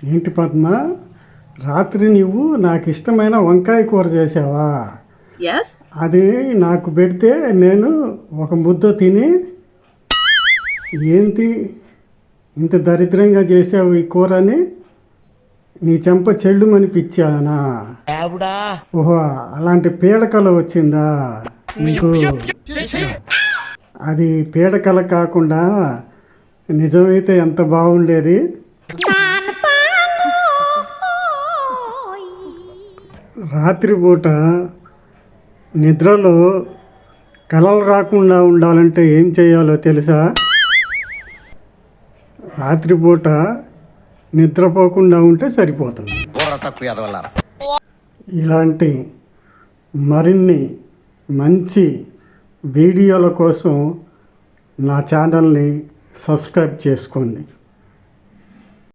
ఏంటి పద్మ, రాత్రి నువ్వు నాకు ఇష్టమైన వంకాయ కూర చేసావా? ఎస్. అది నాకు పెడితే నేను ఒక ముద్ద తిని, ఏంటి ఇంత దరిద్రంగా చేసావు ఈ కూరని నీ చెంప చెల్లుమని పిచ్చానా? ఓహో, అలాంటి పీడకల వచ్చిందా నీకు? అది పీడకల కాకుండా నిజమైతే ఎంత బాగుండేది. రాత్రిపూట నిద్రలో కలలు రాకుండా ఉండాలంటే ఏం చేయాలో తెలుసా? రాత్రిపూట నిద్రపోకుండా ఉంటే సరిపోతుంది. ఇలాంటి మరిన్ని మంచి వీడియోల కోసం నా ఛానల్ని సబ్స్క్రైబ్ చేసుకోండి.